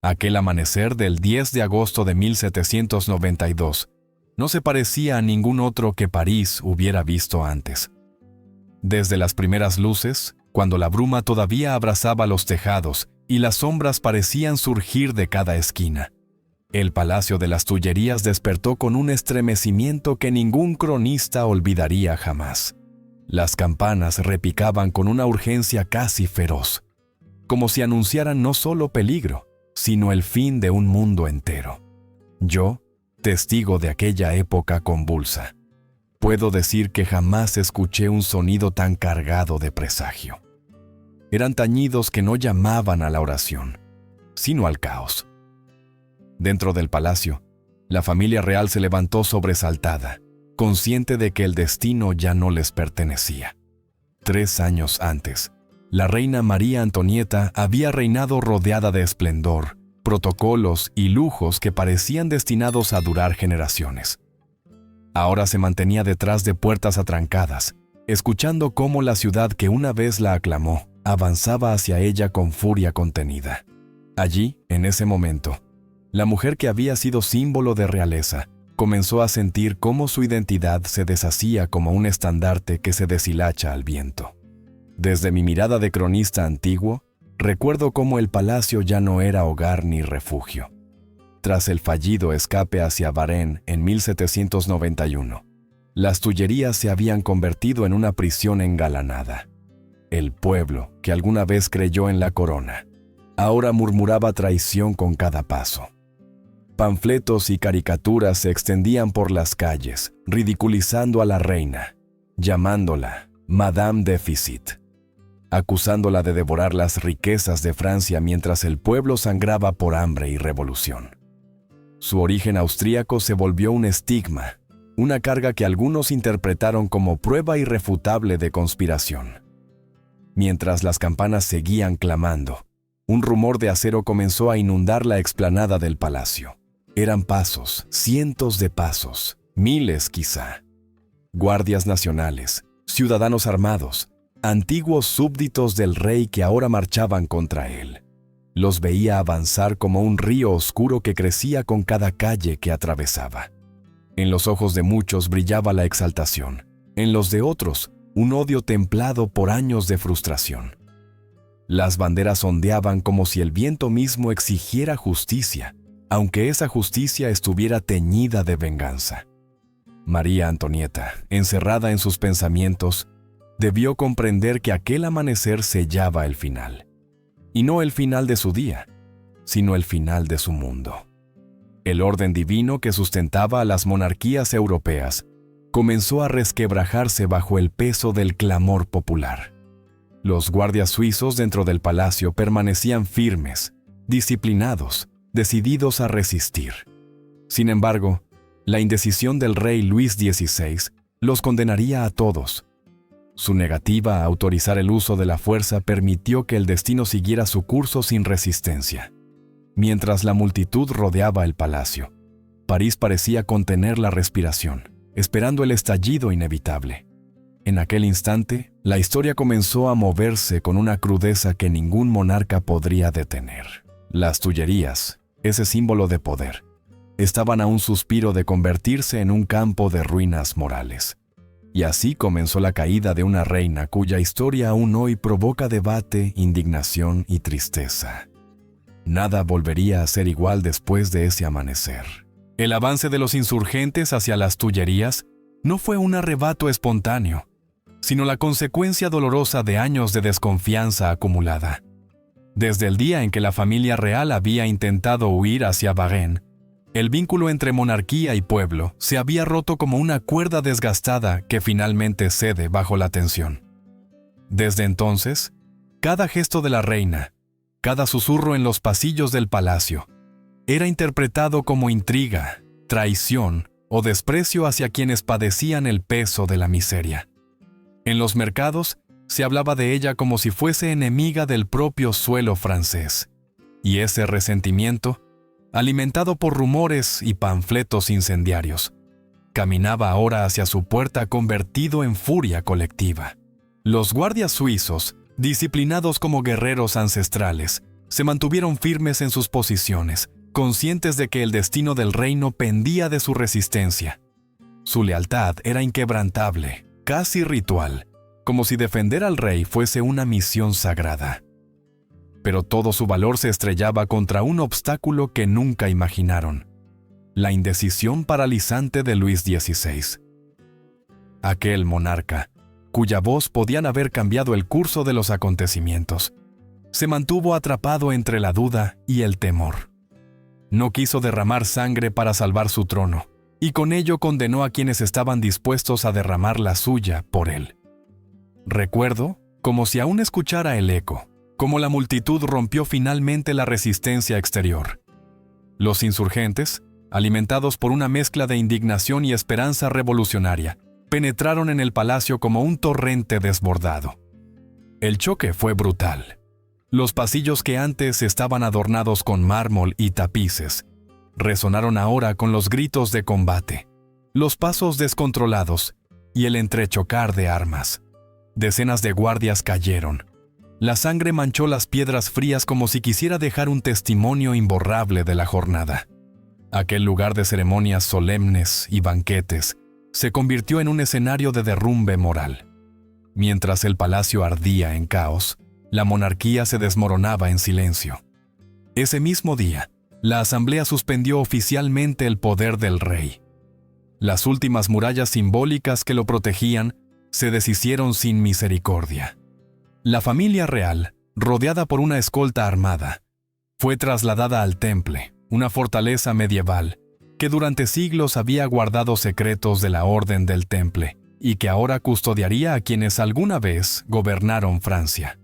Aquel amanecer del 10 de agosto de 1792 no se parecía a ningún otro que París hubiera visto antes. Desde las primeras luces, cuando la bruma todavía abrazaba los tejados y las sombras parecían surgir de cada esquina, el Palacio de las Tullerías despertó con un estremecimiento que ningún cronista olvidaría jamás. Las campanas repicaban con una urgencia casi feroz, como si anunciaran no solo peligro, sino el fin de un mundo entero. Yo, testigo de aquella época convulsa, puedo decir que jamás escuché un sonido tan cargado de presagio. Eran tañidos que no llamaban a la oración, sino al caos. Dentro del palacio, la familia real se levantó sobresaltada, consciente de que el destino ya no les pertenecía. 3 años antes, la reina María Antonieta había reinado rodeada de esplendor, protocolos y lujos que parecían destinados a durar generaciones. Ahora se mantenía detrás de puertas atrancadas, escuchando cómo la ciudad que una vez la aclamó avanzaba hacia ella con furia contenida. Allí, en ese momento, la mujer que había sido símbolo de realeza comenzó a sentir cómo su identidad se deshacía como un estandarte que se deshilacha al viento. Desde mi mirada de cronista antiguo, recuerdo cómo el palacio ya no era hogar ni refugio. Tras el fallido escape hacia Varennes en 1791, las Tullerías se habían convertido en una prisión engalanada. El pueblo, que alguna vez creyó en la corona, ahora murmuraba traición con cada paso. Panfletos y caricaturas se extendían por las calles, ridiculizando a la reina, llamándola Madame Déficit, acusándola de devorar las riquezas de Francia mientras el pueblo sangraba por hambre y revolución. Su origen austríaco se volvió un estigma, una carga que algunos interpretaron como prueba irrefutable de conspiración. Mientras las campanas seguían clamando, un rumor de acero comenzó a inundar la explanada del palacio. Eran pasos, cientos de pasos, miles quizá. Guardias nacionales, ciudadanos armados, antiguos súbditos del rey que ahora marchaban contra él. Los veía avanzar como un río oscuro que crecía con cada calle que atravesaba. En los ojos de muchos brillaba la exaltación, en los de otros, un odio templado por años de frustración. Las banderas ondeaban como si el viento mismo exigiera justicia, aunque esa justicia estuviera teñida de venganza. María Antonieta, encerrada en sus pensamientos, debió comprender que aquel amanecer sellaba el final. Y no el final de su día, sino el final de su mundo. El orden divino que sustentaba a las monarquías europeas comenzó a resquebrajarse bajo el peso del clamor popular. Los guardias suizos dentro del palacio permanecían firmes, disciplinados, decididos a resistir. Sin embargo, la indecisión del rey Luis XVI los condenaría a todos. Su negativa a autorizar el uso de la fuerza permitió que el destino siguiera su curso sin resistencia. Mientras la multitud rodeaba el palacio, París parecía contener la respiración, esperando el estallido inevitable. En aquel instante, la historia comenzó a moverse con una crudeza que ningún monarca podría detener. Las Tullerías, ese símbolo de poder, estaban a un suspiro de convertirse en un campo de ruinas morales. Y así comenzó la caída de una reina cuya historia aún hoy provoca debate, indignación y tristeza. Nada volvería a ser igual después de ese amanecer. El avance de los insurgentes hacia las Tullerías no fue un arrebato espontáneo, sino la consecuencia dolorosa de años de desconfianza acumulada. Desde el día en que la familia real había intentado huir hacia Varennes, el vínculo entre monarquía y pueblo se había roto como una cuerda desgastada que finalmente cede bajo la tensión. Desde entonces, cada gesto de la reina, cada susurro en los pasillos del palacio, era interpretado como intriga, traición o desprecio hacia quienes padecían el peso de la miseria. En los mercados se hablaba de ella como si fuese enemiga del propio suelo francés, y ese resentimiento, alimentado por rumores y panfletos incendiarios, caminaba ahora hacia su puerta convertido en furia colectiva. Los guardias suizos, disciplinados como guerreros ancestrales, se mantuvieron firmes en sus posiciones, conscientes de que el destino del reino pendía de su resistencia. Su lealtad era inquebrantable, casi ritual, como si defender al rey fuese una misión sagrada. Pero todo su valor se estrellaba contra un obstáculo que nunca imaginaron: la indecisión paralizante de Luis XVI. Aquel monarca, cuya voz podían haber cambiado el curso de los acontecimientos, se mantuvo atrapado entre la duda y el temor. No quiso derramar sangre para salvar su trono, y con ello condenó a quienes estaban dispuestos a derramar la suya por él. Recuerdo, como si aún escuchara el eco, cómo la multitud rompió finalmente la resistencia exterior. Los insurgentes, alimentados por una mezcla de indignación y esperanza revolucionaria, penetraron en el palacio como un torrente desbordado. El choque fue brutal. Los pasillos que antes estaban adornados con mármol y tapices resonaron ahora con los gritos de combate, los pasos descontrolados y el entrechocar de armas. Decenas de guardias cayeron. La sangre manchó las piedras frías como si quisiera dejar un testimonio imborrable de la jornada. Aquel lugar de ceremonias solemnes y banquetes se convirtió en un escenario de derrumbe moral. Mientras el palacio ardía en caos, la monarquía se desmoronaba en silencio. Ese mismo día, la asamblea suspendió oficialmente el poder del rey. Las últimas murallas simbólicas que lo protegían se deshicieron sin misericordia. La familia real, rodeada por una escolta armada, fue trasladada al Temple, una fortaleza medieval que durante siglos había guardado secretos de la Orden del Temple y que ahora custodiaría a quienes alguna vez gobernaron Francia.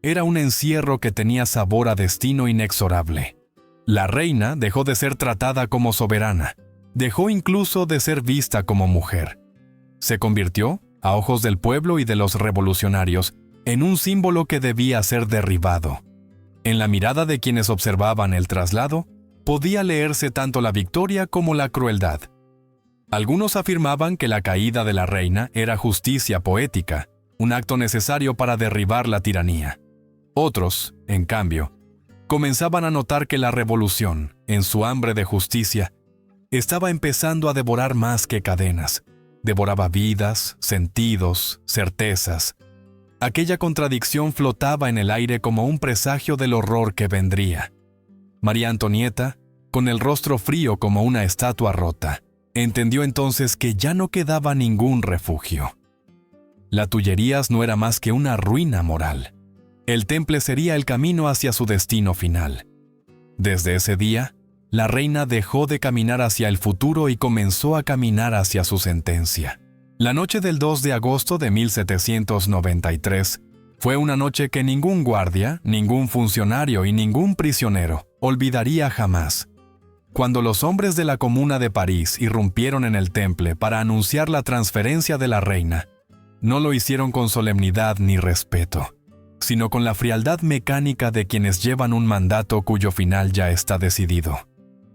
Era un encierro que tenía sabor a destino inexorable. La reina dejó de ser tratada como soberana, dejó incluso de ser vista como mujer. Se convirtió, a ojos del pueblo y de los revolucionarios, en un símbolo que debía ser derribado. En la mirada de quienes observaban el traslado, podía leerse tanto la victoria como la crueldad. Algunos afirmaban que la caída de la reina era justicia poética, un acto necesario para derribar la tiranía. Otros, en cambio, comenzaban a notar que la revolución, en su hambre de justicia, estaba empezando a devorar más que cadenas. Devoraba vidas, sentidos, certezas. Aquella contradicción flotaba en el aire como un presagio del horror que vendría. María Antonieta, con el rostro frío como una estatua rota, entendió entonces que ya no quedaba ningún refugio. La Tullerías no era más que una ruina moral. El Temple sería el camino hacia su destino final. Desde ese día, la reina dejó de caminar hacia el futuro y comenzó a caminar hacia su sentencia. La noche del 2 de agosto de 1793 fue una noche que ningún guardia, ningún funcionario y ningún prisionero olvidaría jamás. Cuando los hombres de la Comuna de París irrumpieron en el Temple para anunciar la transferencia de la reina, no lo hicieron con solemnidad ni respeto, sino con la frialdad mecánica de quienes llevan un mandato cuyo final ya está decidido.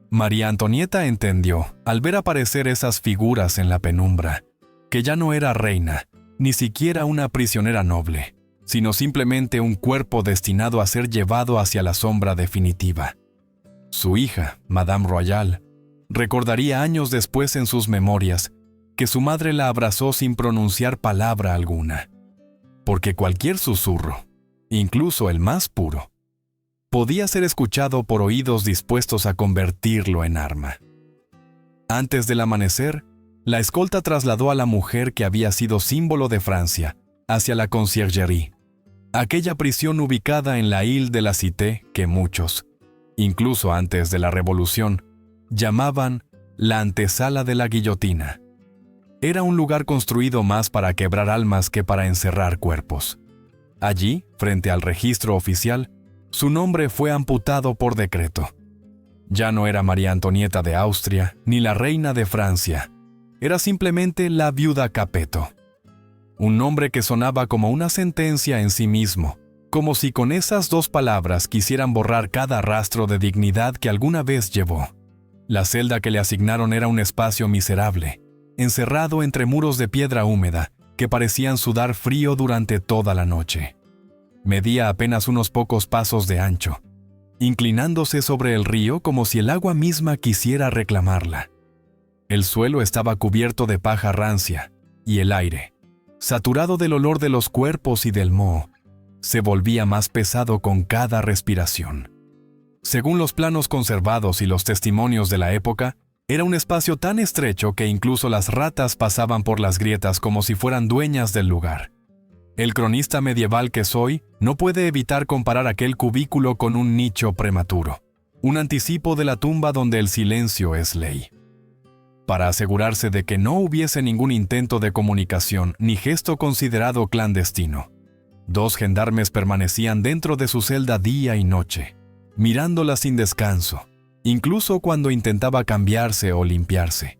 María Antonieta entendió, al ver aparecer esas figuras en la penumbra, que ya no era reina, ni siquiera una prisionera noble, sino simplemente un cuerpo destinado a ser llevado hacia la sombra definitiva. Su hija, Madame Royale, recordaría años después en sus memorias que su madre la abrazó sin pronunciar palabra alguna, porque cualquier susurro, incluso el más puro, podía ser escuchado por oídos dispuestos a convertirlo en arma. Antes del amanecer, la escolta trasladó a la mujer que había sido símbolo de Francia hacia la Conciergerie, aquella prisión ubicada en la Ile de la Cité que muchos, incluso antes de la Revolución, llamaban la antesala de la guillotina. Era un lugar construido más para quebrar almas que para encerrar cuerpos. Allí, frente al registro oficial, su nombre fue amputado por decreto. Ya no era María Antonieta de Austria ni la reina de Francia. Era simplemente la viuda Capeto. Un nombre que sonaba como una sentencia en sí mismo, como si con esas dos palabras quisieran borrar cada rastro de dignidad que alguna vez llevó. La celda que le asignaron era un espacio miserable, encerrado entre muros de piedra húmeda que parecían sudar frío durante toda la noche. Medía apenas unos pocos pasos de ancho, inclinándose sobre el río como si el agua misma quisiera reclamarla. El suelo estaba cubierto de paja rancia, y el aire, saturado del olor de los cuerpos y del moho, se volvía más pesado con cada respiración. Según los planos conservados y los testimonios de la época, era un espacio tan estrecho que incluso las ratas pasaban por las grietas como si fueran dueñas del lugar. El cronista medieval que soy no puede evitar comparar aquel cubículo con un nicho prematuro, un anticipo de la tumba donde el silencio es ley. Para asegurarse de que no hubiese ningún intento de comunicación ni gesto considerado clandestino, 2 gendarmes permanecían dentro de su celda día y noche, mirándola sin descanso, incluso cuando intentaba cambiarse o limpiarse.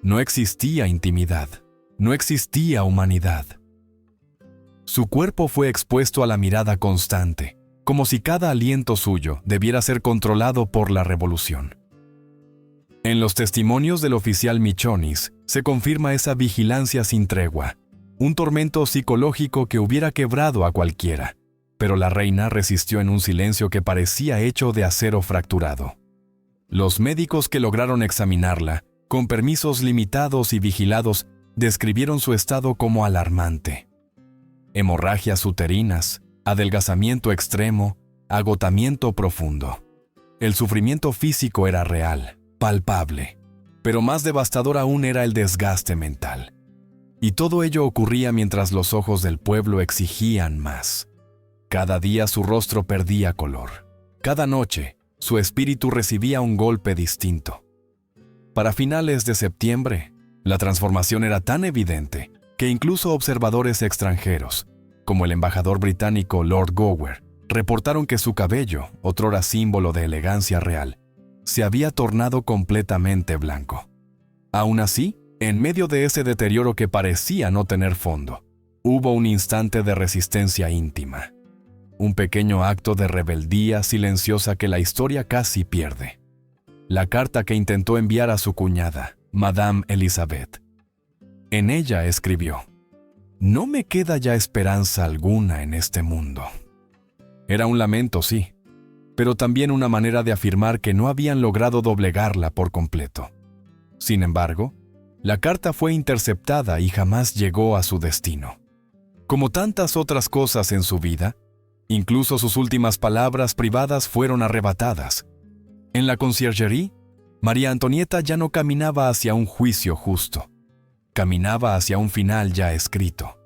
No existía intimidad, no existía humanidad. Su cuerpo fue expuesto a la mirada constante, como si cada aliento suyo debiera ser controlado por la revolución. En los testimonios del oficial Michonis se confirma esa vigilancia sin tregua, un tormento psicológico que hubiera quebrado a cualquiera, pero la reina resistió en un silencio que parecía hecho de acero fracturado. Los médicos que lograron examinarla, con permisos limitados y vigilados, describieron su estado como alarmante. Hemorragias uterinas, adelgazamiento extremo, agotamiento profundo. El sufrimiento físico era real, palpable, pero más devastador aún era el desgaste mental. Y todo ello ocurría mientras los ojos del pueblo exigían más. Cada día su rostro perdía color. Cada noche, su espíritu recibía un golpe distinto. Para finales de septiembre, la transformación era tan evidente que incluso observadores extranjeros, como el embajador británico Lord Gower, reportaron que su cabello, otrora símbolo de elegancia real, se había tornado completamente blanco. Aún así, en medio de ese deterioro que parecía no tener fondo, hubo un instante de resistencia íntima. Un pequeño acto de rebeldía silenciosa que la historia casi pierde. La carta que intentó enviar a su cuñada, Madame Elizabeth. En ella escribió: «No me queda ya esperanza alguna en este mundo». Era un lamento, sí, pero también una manera de afirmar que no habían logrado doblegarla por completo. Sin embargo, la carta fue interceptada y jamás llegó a su destino. Como tantas otras cosas en su vida, incluso sus últimas palabras privadas fueron arrebatadas. En la conciergerie, María Antonieta ya no caminaba hacia un juicio justo. Caminaba hacia un final ya escrito.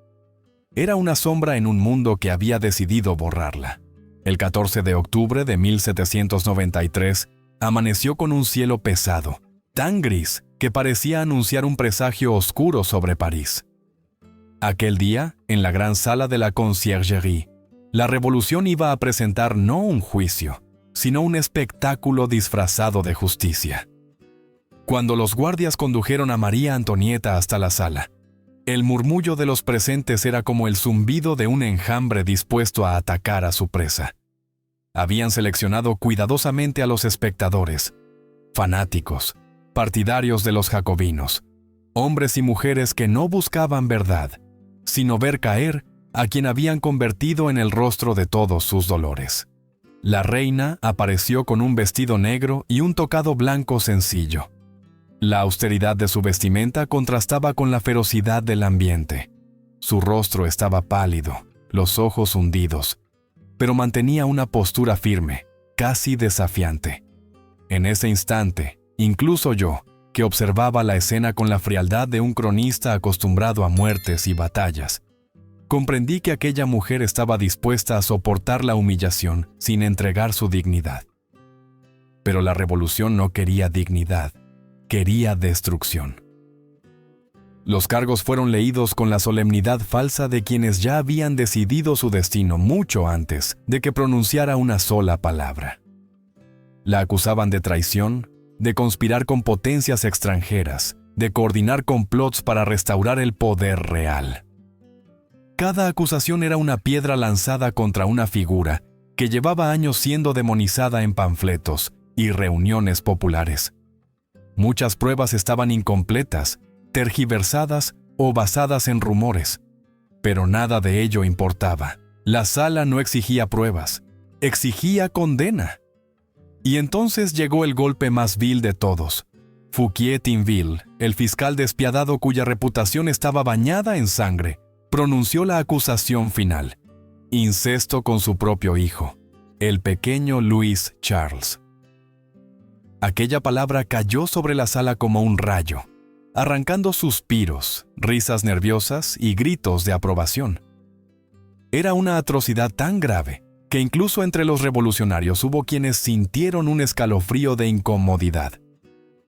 Era una sombra en un mundo que había decidido borrarla. El 14 de octubre de 1793, amaneció con un cielo pesado, tan gris que parecía anunciar un presagio oscuro sobre París. Aquel día, en la gran sala de la conciergerie, la revolución iba a presentar no un juicio, sino un espectáculo disfrazado de justicia. Cuando los guardias condujeron a María Antonieta hasta la sala, el murmullo de los presentes era como el zumbido de un enjambre dispuesto a atacar a su presa. Habían seleccionado cuidadosamente a los espectadores, fanáticos, partidarios de los jacobinos, hombres y mujeres que no buscaban verdad, sino ver caer a quien habían convertido en el rostro de todos sus dolores. La reina apareció con un vestido negro y un tocado blanco sencillo. La austeridad de su vestimenta contrastaba con la ferocidad del ambiente. Su rostro estaba pálido, los ojos hundidos, pero mantenía una postura firme, casi desafiante. En ese instante, incluso yo, que observaba la escena con la frialdad de un cronista acostumbrado a muertes y batallas, comprendí que aquella mujer estaba dispuesta a soportar la humillación sin entregar su dignidad. Pero la revolución no quería dignidad, quería destrucción. Los cargos fueron leídos con la solemnidad falsa de quienes ya habían decidido su destino mucho antes de que pronunciara una sola palabra. La acusaban de traición, de conspirar con potencias extranjeras, de coordinar complots para restaurar el poder real. Cada acusación era una piedra lanzada contra una figura que llevaba años siendo demonizada en panfletos y reuniones populares. Muchas pruebas estaban incompletas, tergiversadas o basadas en rumores, pero nada de ello importaba. La sala no exigía pruebas, exigía condena. Y entonces llegó el golpe más vil de todos. Fouquier Tinville, el fiscal despiadado cuya reputación estaba bañada en sangre, pronunció la acusación final: incesto con su propio hijo, el pequeño Louis Charles. Aquella palabra cayó sobre la sala como un rayo, arrancando suspiros, risas nerviosas y gritos de aprobación. Era una atrocidad tan grave que incluso entre los revolucionarios hubo quienes sintieron un escalofrío de incomodidad.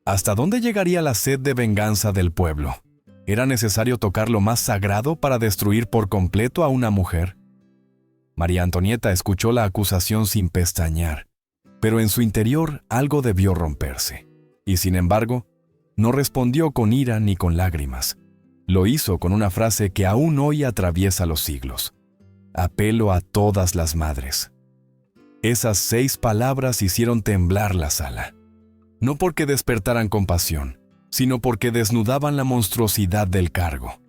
¿Hasta dónde llegaría la sed de venganza del pueblo? ¿Era necesario tocar lo más sagrado para destruir por completo a una mujer? María Antonieta escuchó la acusación sin pestañear, pero en su interior algo debió romperse. Y sin embargo, no respondió con ira ni con lágrimas. Lo hizo con una frase que aún hoy atraviesa los siglos: apelo a todas las madres. Esas 6 palabras hicieron temblar la sala. No porque despertaran compasión, sino porque desnudaban la monstruosidad del cargo.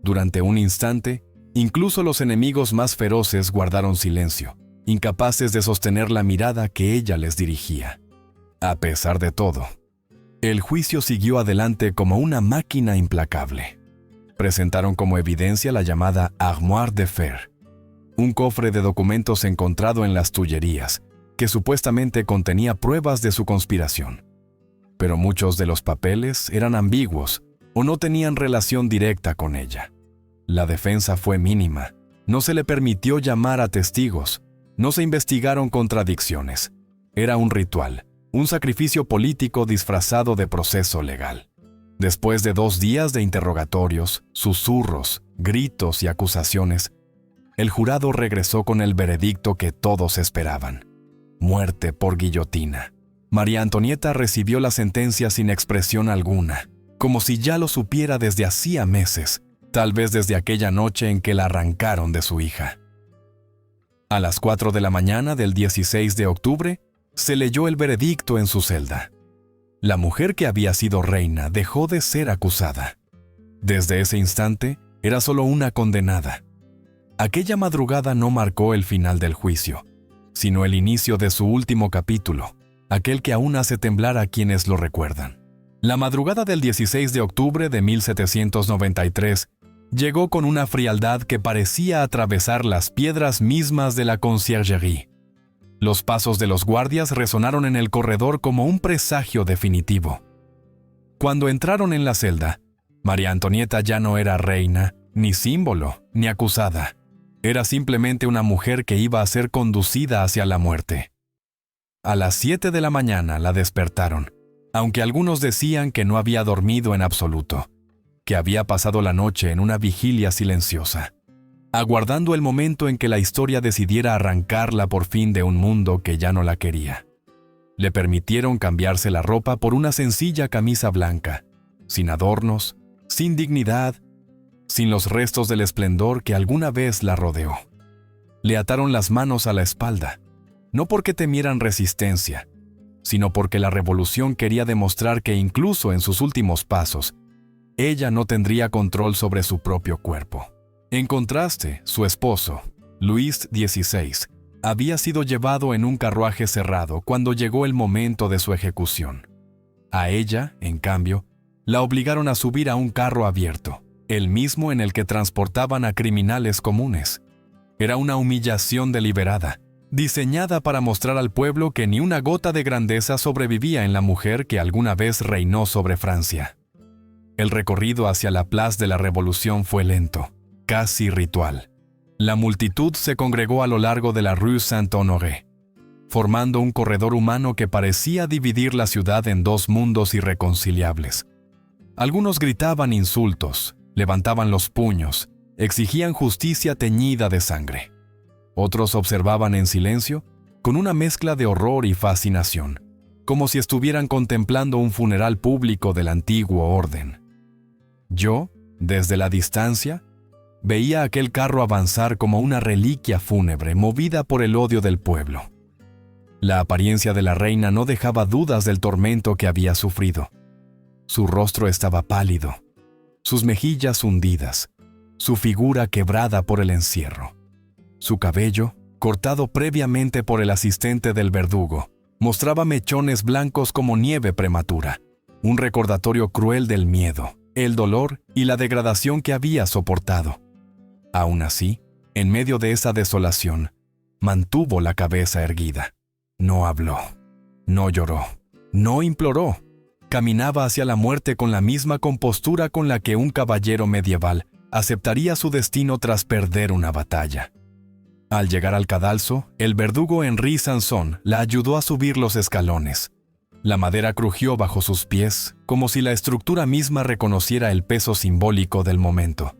Durante un instante, incluso los enemigos más feroces guardaron silencio, incapaces de sostener la mirada que ella les dirigía. A pesar de todo, el juicio siguió adelante como una máquina implacable. Presentaron como evidencia la llamada Armoire de Fer, un cofre de documentos encontrado en las Tullerías, que supuestamente contenía pruebas de su conspiración. Pero muchos de los papeles eran ambiguos o no tenían relación directa con ella. La defensa fue mínima, no se le permitió llamar a testigos, no se investigaron contradicciones. Era un ritual, un sacrificio político disfrazado de proceso legal. Después de 2 días de interrogatorios, susurros, gritos y acusaciones, el jurado regresó con el veredicto que todos esperaban: muerte por guillotina. María Antonieta recibió la sentencia sin expresión alguna, como si ya lo supiera desde hacía meses, tal vez desde aquella noche en que la arrancaron de su hija. A las 4 de la mañana del 16 de octubre, se leyó el veredicto en su celda. La mujer que había sido reina dejó de ser acusada. Desde ese instante, era solo una condenada. Aquella madrugada no marcó el final del juicio, sino el inicio de su último capítulo, aquel que aún hace temblar a quienes lo recuerdan. La madrugada del 16 de octubre de 1793 llegó con una frialdad que parecía atravesar las piedras mismas de la conciergerie. Los pasos de los guardias resonaron en el corredor como un presagio definitivo. Cuando entraron en la celda, María Antonieta ya no era reina, ni símbolo, ni acusada. Era simplemente una mujer que iba a ser conducida hacia la muerte. A las 7 de la mañana la despertaron, aunque algunos decían que no había dormido en absoluto, que había pasado la noche en una vigilia silenciosa, aguardando el momento en que la historia decidiera arrancarla por fin de un mundo que ya no la quería. Le permitieron cambiarse la ropa por una sencilla camisa blanca, sin adornos, sin dignidad, sin los restos del esplendor que alguna vez la rodeó. Le ataron las manos a la espalda, no porque temieran resistencia, sino porque la revolución quería demostrar que incluso en sus últimos pasos, ella no tendría control sobre su propio cuerpo. En contraste, su esposo, Luis XVI, había sido llevado en un carruaje cerrado cuando llegó el momento de su ejecución. A ella, en cambio, la obligaron a subir a un carro abierto, el mismo en el que transportaban a criminales comunes. Era una humillación deliberada, diseñada para mostrar al pueblo que ni una gota de grandeza sobrevivía en la mujer que alguna vez reinó sobre Francia. El recorrido hacia la Place de la Revolución fue lento, casi ritual. La multitud se congregó a lo largo de la Rue Saint-Honoré, formando un corredor humano que parecía dividir la ciudad en 2 mundos irreconciliables. Algunos gritaban insultos, levantaban los puños, exigían justicia teñida de sangre. Otros observaban en silencio, con una mezcla de horror y fascinación, como si estuvieran contemplando un funeral público del antiguo orden. Yo, desde la distancia, veía aquel carro avanzar como una reliquia fúnebre movida por el odio del pueblo. La apariencia de la reina no dejaba dudas del tormento que había sufrido. Su rostro estaba pálido, sus mejillas hundidas, su figura quebrada por el encierro. Su cabello, cortado previamente por el asistente del verdugo, Mostraba mechones blancos como nieve prematura, un recordatorio cruel del miedo, el dolor y la degradación que había soportado. Aún así, en medio de esa desolación, mantuvo la cabeza erguida. No habló, no lloró, no imploró. Caminaba hacia la muerte con la misma compostura con la que un caballero medieval aceptaría su destino tras perder una batalla. Al llegar al cadalso, el verdugo Henri Sanson la ayudó a subir los escalones. La madera crujió bajo sus pies, como si la estructura misma reconociera el peso simbólico del momento.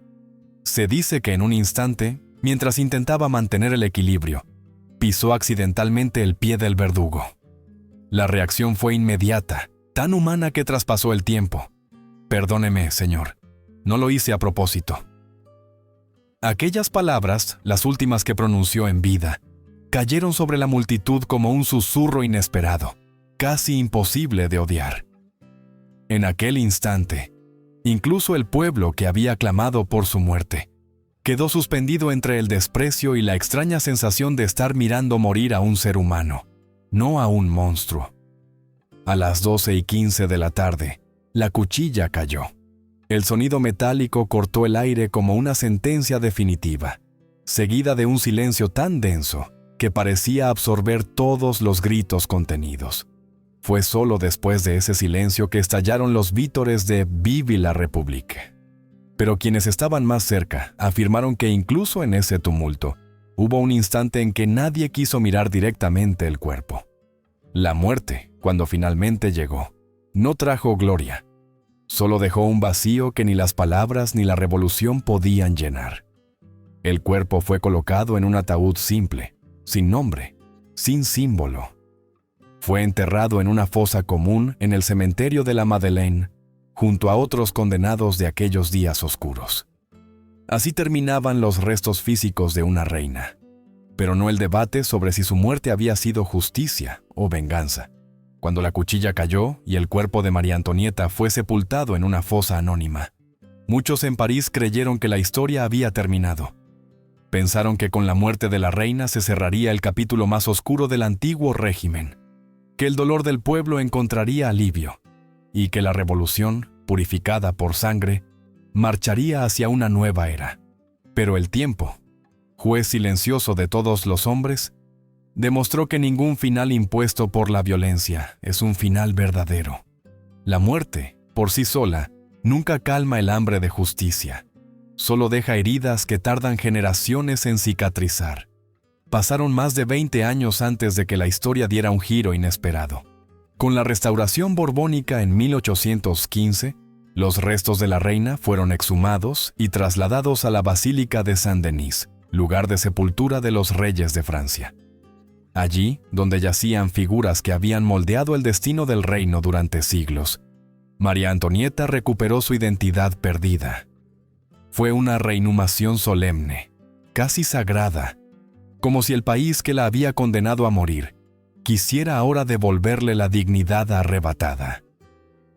Se dice que en un instante, mientras intentaba mantener el equilibrio, pisó accidentalmente el pie del verdugo. La reacción fue inmediata, tan humana que traspasó el tiempo. «Perdóneme, señor, no lo hice a propósito». Aquellas palabras, las últimas que pronunció en vida, cayeron sobre la multitud como un susurro inesperado, casi imposible de odiar. En aquel instante, incluso el pueblo que había clamado por su muerte, quedó suspendido entre el desprecio y la extraña sensación de estar mirando morir a un ser humano, no a un monstruo. A las 12:15 de la tarde, la cuchilla cayó. El sonido metálico cortó el aire como una sentencia definitiva, seguida de un silencio tan denso que parecía absorber todos los gritos contenidos. Fue solo después de ese silencio que estallaron los vítores de «Vive la République». Pero quienes estaban más cerca afirmaron que incluso en ese tumulto, hubo un instante en que nadie quiso mirar directamente el cuerpo. La muerte, cuando finalmente llegó, no trajo gloria. Solo dejó un vacío que ni las palabras ni la revolución podían llenar. El cuerpo fue colocado en un ataúd simple, sin nombre, sin símbolo. Fue enterrado en una fosa común en el cementerio de la Madeleine, junto a otros condenados de aquellos días oscuros. Así terminaban los restos físicos de una reina, pero no el debate sobre si su muerte había sido justicia o venganza. Cuando la cuchilla cayó y el cuerpo de María Antonieta fue sepultado en una fosa anónima, muchos en París creyeron que la historia había terminado. Pensaron que con la muerte de la reina se cerraría el capítulo más oscuro del antiguo régimen, que el dolor del pueblo encontraría alivio y que la revolución, purificada por sangre, marcharía hacia una nueva era. Pero el tiempo, juez silencioso de todos los hombres, demostró que ningún final impuesto por la violencia es un final verdadero. La muerte, por sí sola, nunca calma el hambre de justicia. Solo deja heridas que tardan generaciones en cicatrizar. Pasaron más de 20 años antes de que la historia diera un giro inesperado. Con la restauración borbónica en 1815, los restos de la reina fueron exhumados y trasladados a la Basílica de Saint-Denis, lugar de sepultura de los reyes de Francia. Allí, donde yacían figuras que habían moldeado el destino del reino durante siglos, María Antonieta recuperó su identidad perdida. Fue una reinhumación solemne, casi sagrada, como si el país que la había condenado a morir quisiera ahora devolverle la dignidad arrebatada.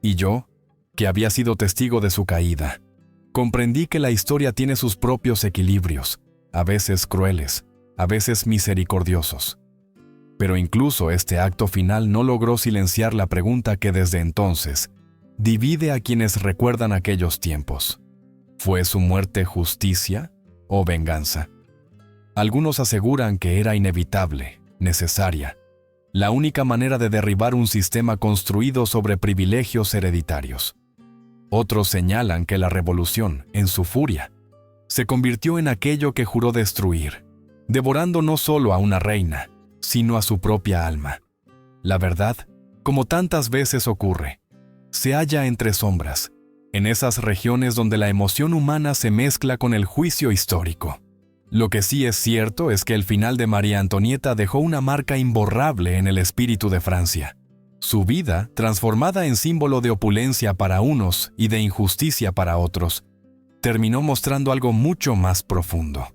Y yo, que había sido testigo de su caída, comprendí que la historia tiene sus propios equilibrios, a veces crueles, a veces misericordiosos. Pero incluso este acto final no logró silenciar la pregunta que desde entonces divide a quienes recuerdan aquellos tiempos. ¿Fue su muerte justicia o venganza? Algunos aseguran que era inevitable, necesaria, la única manera de derribar un sistema construido sobre privilegios hereditarios. Otros señalan que la revolución, en su furia, se convirtió en aquello que juró destruir, devorando no solo a una reina, sino a su propia alma. La verdad, como tantas veces ocurre, se halla entre sombras, en esas regiones donde la emoción humana se mezcla con el juicio histórico. Lo que sí es cierto es que el final de María Antonieta dejó una marca imborrable en el espíritu de Francia. Su vida, transformada en símbolo de opulencia para unos y de injusticia para otros, terminó mostrando algo mucho más profundo: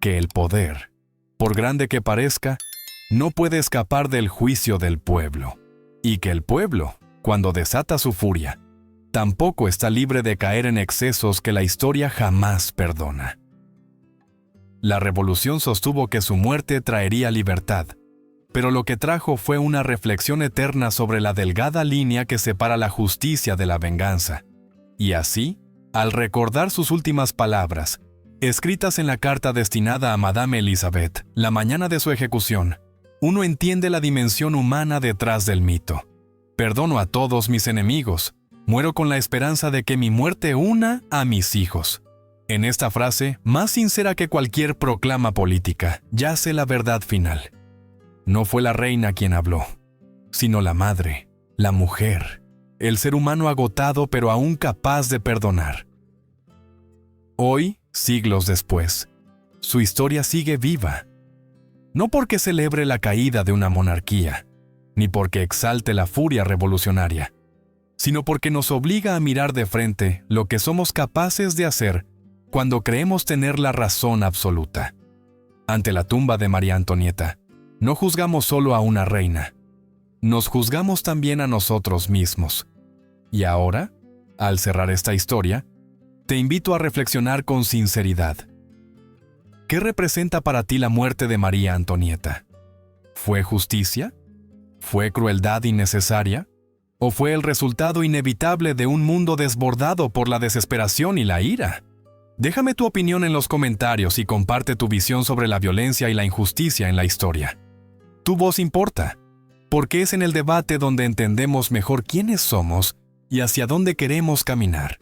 que el poder, por grande que parezca, no puede escapar del juicio del pueblo, y que el pueblo, cuando desata su furia, tampoco está libre de caer en excesos que la historia jamás perdona. La revolución sostuvo que su muerte traería libertad, pero lo que trajo fue una reflexión eterna sobre la delgada línea que separa la justicia de la venganza. Y así, al recordar sus últimas palabras, escritas en la carta destinada a Madame Elizabeth, la mañana de su ejecución, uno entiende la dimensión humana detrás del mito. Perdono a todos mis enemigos, muero con la esperanza de que mi muerte una a mis hijos. En esta frase, más sincera que cualquier proclama política, yace la verdad final. No fue la reina quien habló, sino la madre, la mujer, el ser humano agotado pero aún capaz de perdonar. Hoy, siglos después, su historia sigue viva. No porque celebre la caída de una monarquía, ni porque exalte la furia revolucionaria, sino porque nos obliga a mirar de frente lo que somos capaces de hacer cuando creemos tener la razón absoluta. Ante la tumba de María Antonieta, no juzgamos solo a una reina, nos juzgamos también a nosotros mismos. Y ahora, al cerrar esta historia, te invito a reflexionar con sinceridad. ¿Qué representa para ti la muerte de María Antonieta? ¿Fue justicia? ¿Fue crueldad innecesaria? ¿O fue el resultado inevitable de un mundo desbordado por la desesperación y la ira? Déjame tu opinión en los comentarios y comparte tu visión sobre la violencia y la injusticia en la historia. Tu voz importa, porque es en el debate donde entendemos mejor quiénes somos y hacia dónde queremos caminar.